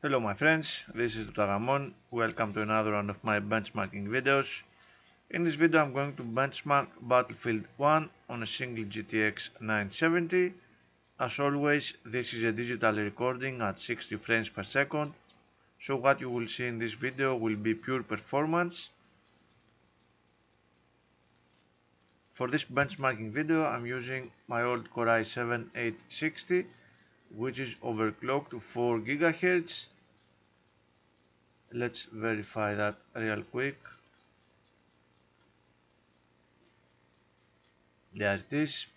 Hello my friends, this is Ramon. Welcome to another one of my benchmarking videos. In this video I'm going to benchmark Battlefield 1 on a single GTX 970. As always, this is a digital recording at 60 frames per second, so what you will see in this video will be pure performance. For this benchmarking video I'm using my old Core i7-860, which is overclocked to 4 GHz. Let's verify that real quick. There it is.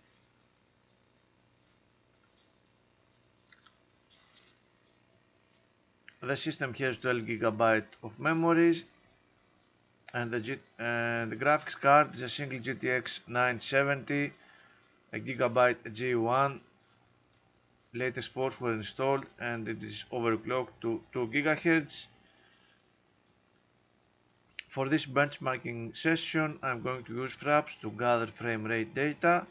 The system has 12 GB of memory, and the graphics card is a single GTX 970, a Gigabyte G1. Latest ports were installed and it is overclocked to 2 GHz. For this benchmarking session I'm going to use Fraps to gather frame rate data.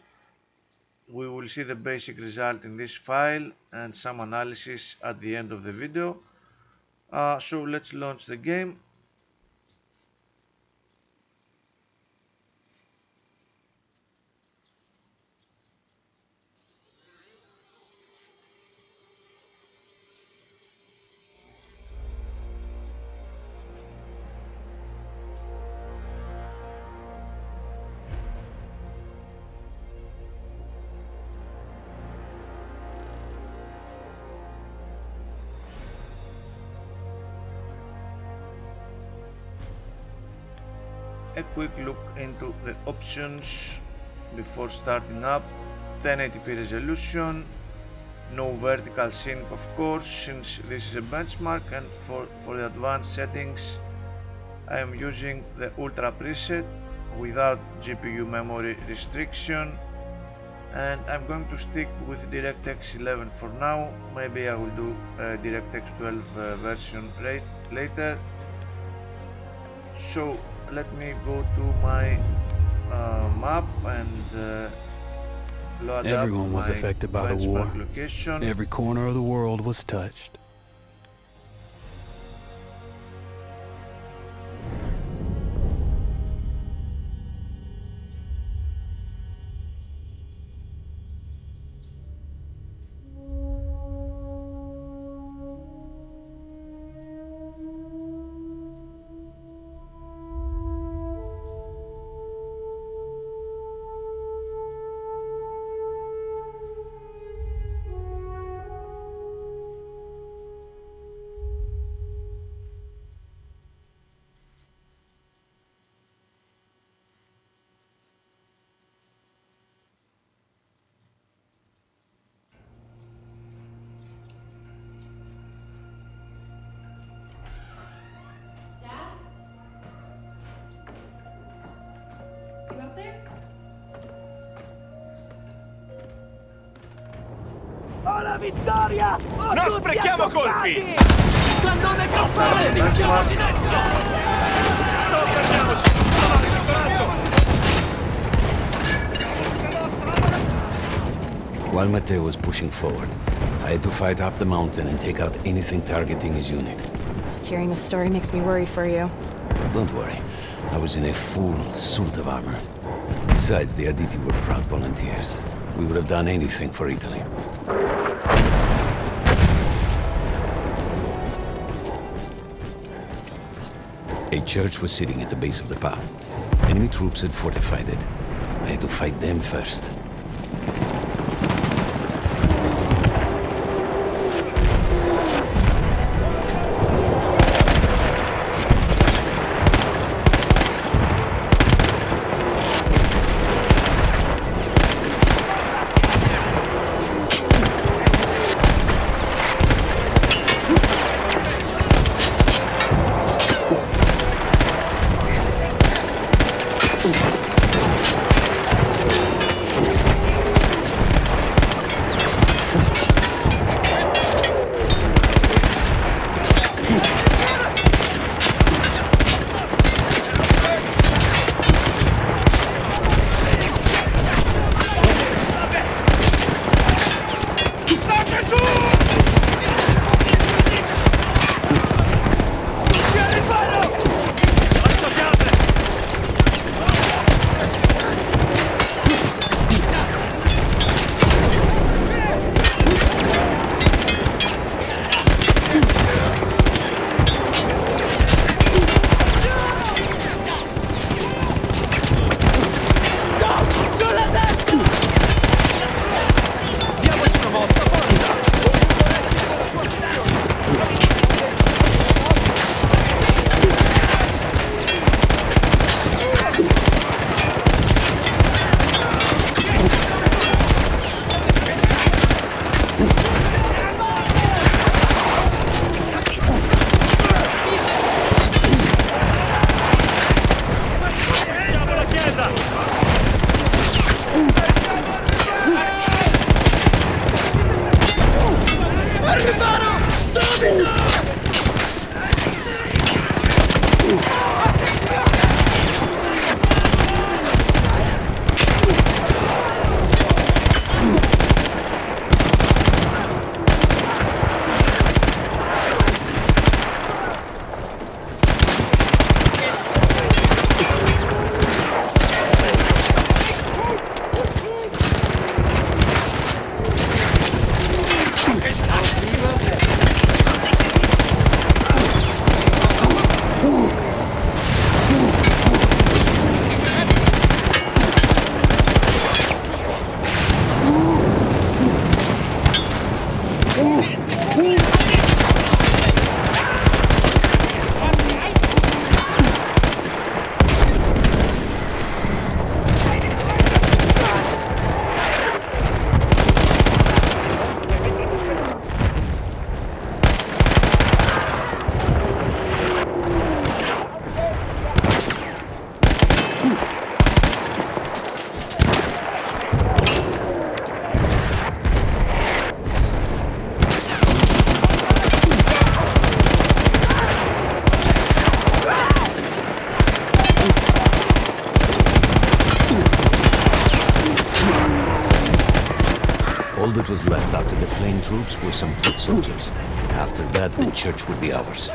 We will see the basic result in this file and some analysis at the end of the video. So let's launch the game. A quick look into the options before starting up. 1080p resolution, no vertical sync of course, since this is a benchmark, and for the advanced settings I am using the Ultra preset without GPU memory restriction, and I'm going to stick with DirectX 11 for now. Maybe I will do a DirectX 12 version later. So let me go to my map and load Everyone up was my affected by the war. location. Every corner of the world was touched. You up there? La vittoria! Non sprechiamo colpi! Cannone campale! Dividiamoci dentro! Non perdiamoci! Avanti di coraggio! While Matteo was pushing forward, I had to fight up the mountain and take out anything targeting his unit. Just hearing the story makes me worried for you. Don't worry, I was in a full suit of armor. Besides, the Aditi were proud volunteers. We would have done anything for Italy. A church was sitting at the base of the path. Enemy troops had fortified it. I had to fight them first. that was left after the flame troops were some foot soldiers. After that, the church would be ours.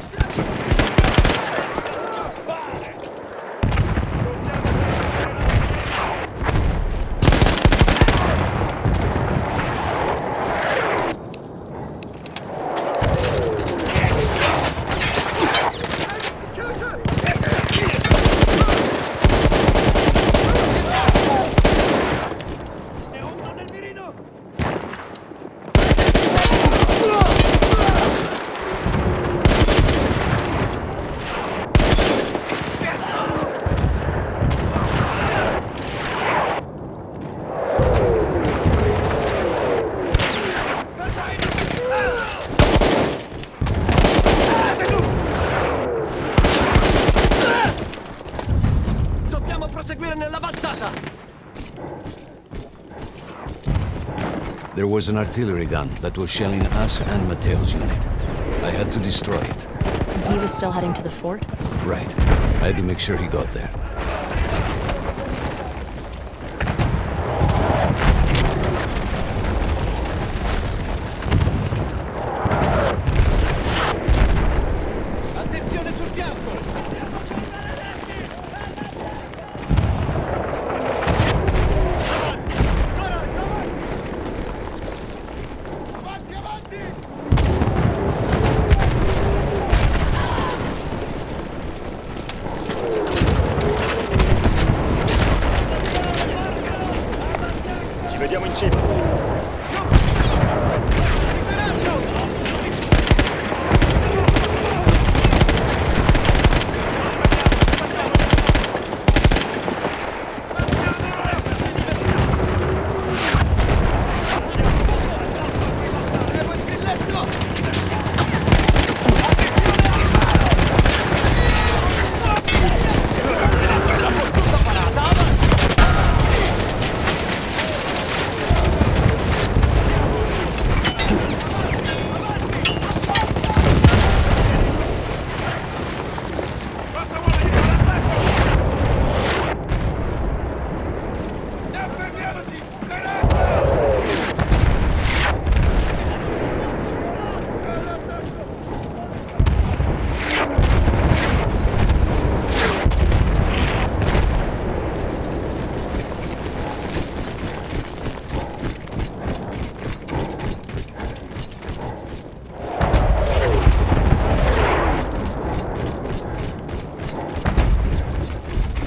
There was an artillery gun that was shelling us and Matteo's unit. I had to destroy it. He was still heading to the fort? Right. I had to make sure he got there. Attenzione sul fianco! Vediamo in cima.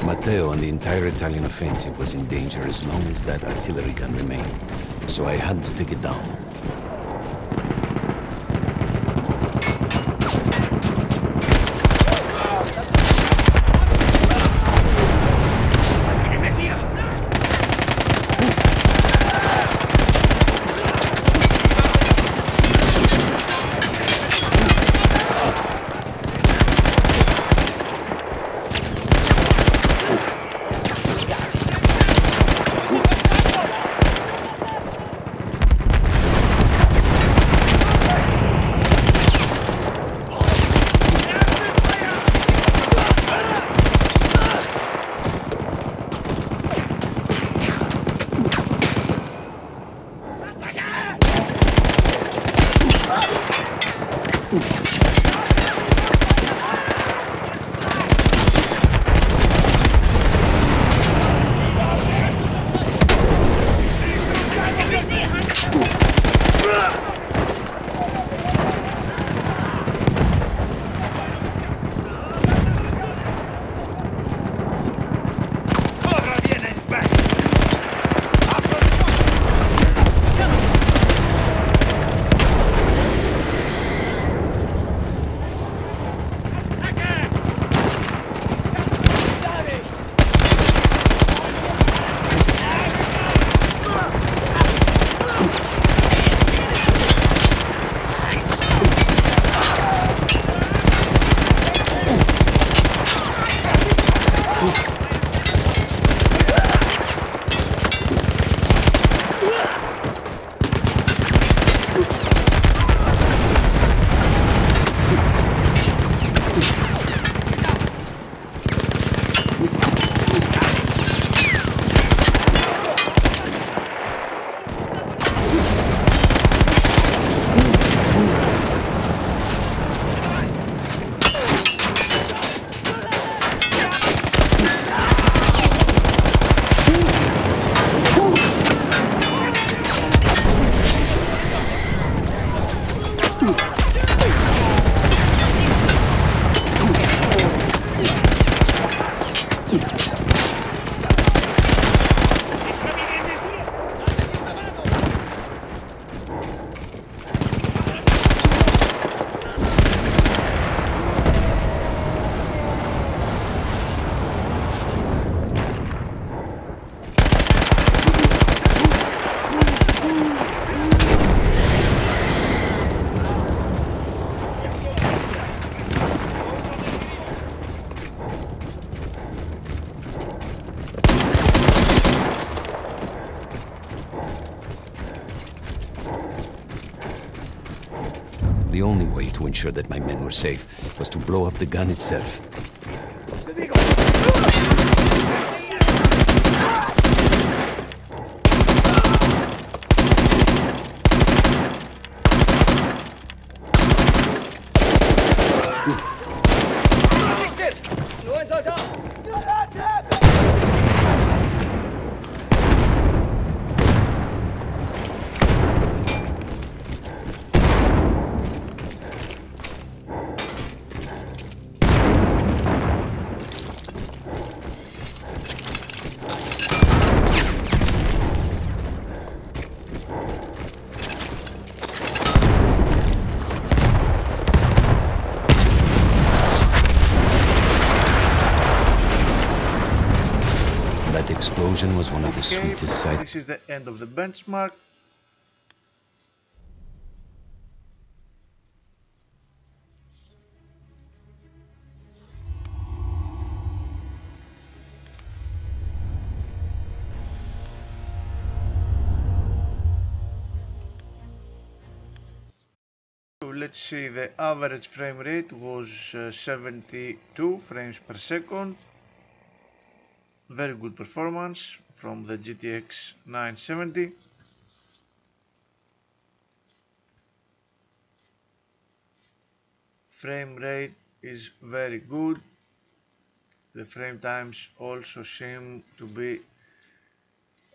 Matteo and the entire Italian offensive was in danger as long as that artillery gun remained, so I had to take it down. The only way to ensure that my men were safe was to blow up the gun itself. Nur ein Soldat! That explosion was one of the Okay, sweetest sights. this is the end of the benchmark. So let's see, the average frame rate was 72 frames per second. Very good performance from the GTX 970. Frame rate is very good. The frame times also seem to be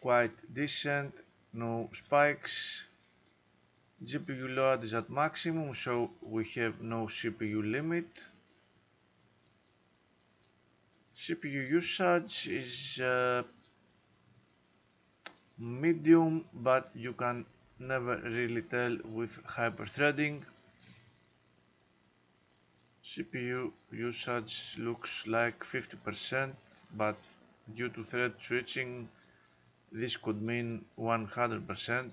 quite decent, no spikes. GPU load is at maximum, so we have no CPU limit. CPU usage is medium, but you can never really tell with hyperthreading. CPU usage looks like 50%, but due to thread switching this could mean 100%.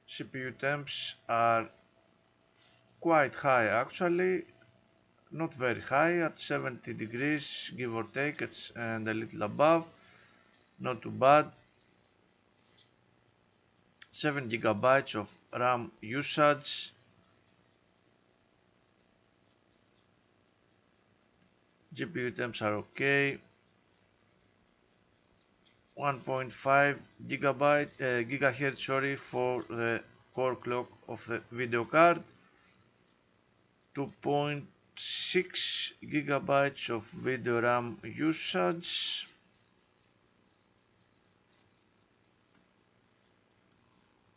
CPU temps are quite high actually, not very high, at 70 degrees give or take, and a little above, not too bad. 7 gigabytes of RAM usage. GPU temps are okay. 1.5 gigahertz for the core clock of the video card. 2.6 gigabytes of video RAM usage.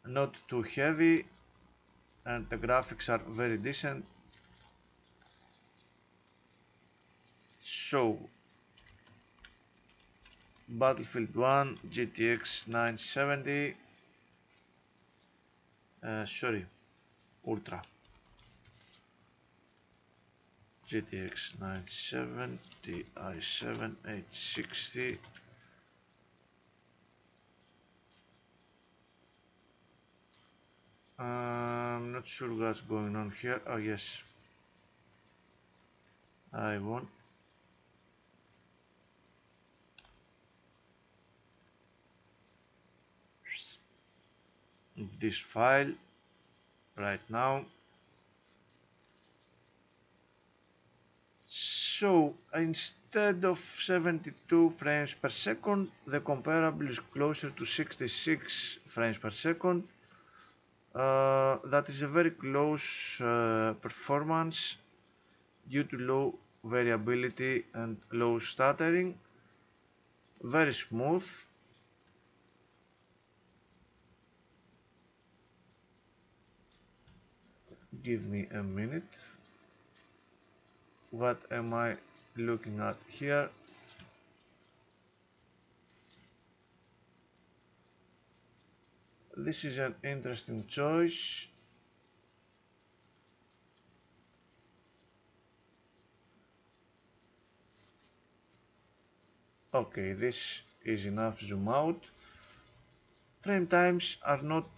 Not too heavy, and the graphics are very decent. So Battlefield 1 GTX 970, Ultra GTX 970 i7-860. I'm not sure what's going on here. Oh yes, I want this file right now. So instead of 72 frames per second, the comparable is closer to 66 frames per second. That is a very close performance due to low variability and low stuttering. Very smooth. Give me a minute. What am I looking at here? This is an interesting choice. Okay, this is enough zoom out. Frame times are not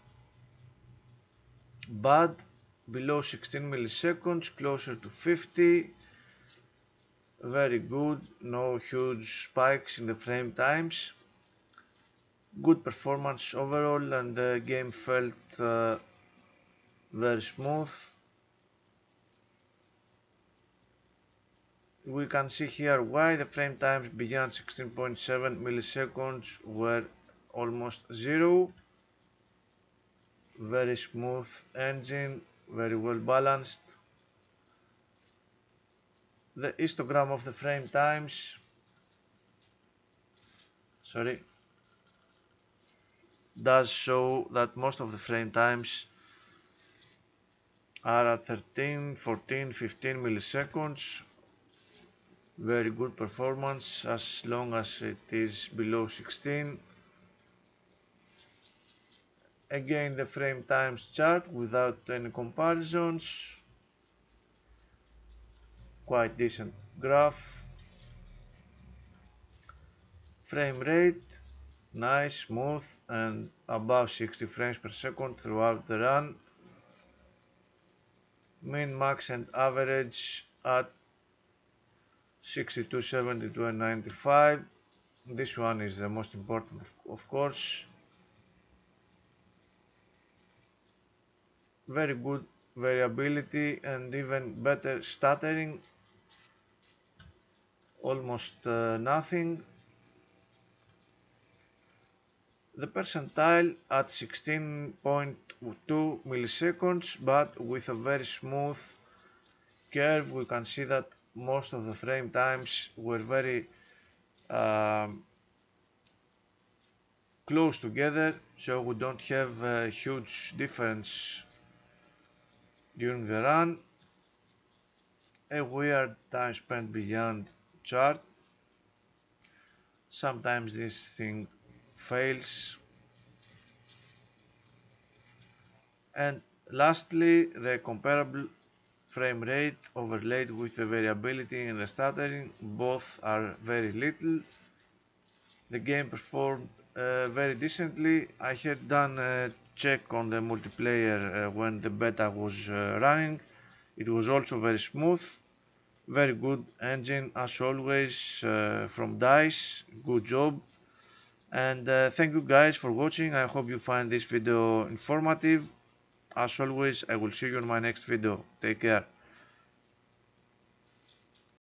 bad, below 16 milliseconds, closer to 50. Very good, no huge spikes in the frame times. Good performance overall, and the game felt very smooth. We can see here why the frame times beyond 16.7 milliseconds were almost zero. Very smooth engine, very well balanced. The histogram of the frame times, does show that most of the frame times are at 13, 14, 15 milliseconds. Very good performance as long as it is below 16. Again, the frame times chart without any comparisons. Quite decent graph. Frame rate, nice, smooth, and above 60 frames per second throughout the run. Min, max, and average at 62, 72, and 95. This one is the most important, of course. Very good variability and even better stuttering. Almost nothing. The percentile at 16.2 milliseconds, but with a very smooth curve. We can see that most of the frame times were very close together, so we don't have a huge difference during the run. A weird time spent beyond chart. Sometimes this thing fails. And lastly, the comparable frame rate overlaid with the variability in the stuttering. Both are very little. The game performed very decently. I had done a check on the multiplayer when the beta was running. It was also very smooth. Very good engine as always from DICE. Good job. And thank you guys for watching. I hope you find this video informative. As always, I will see you in my next video. Take care.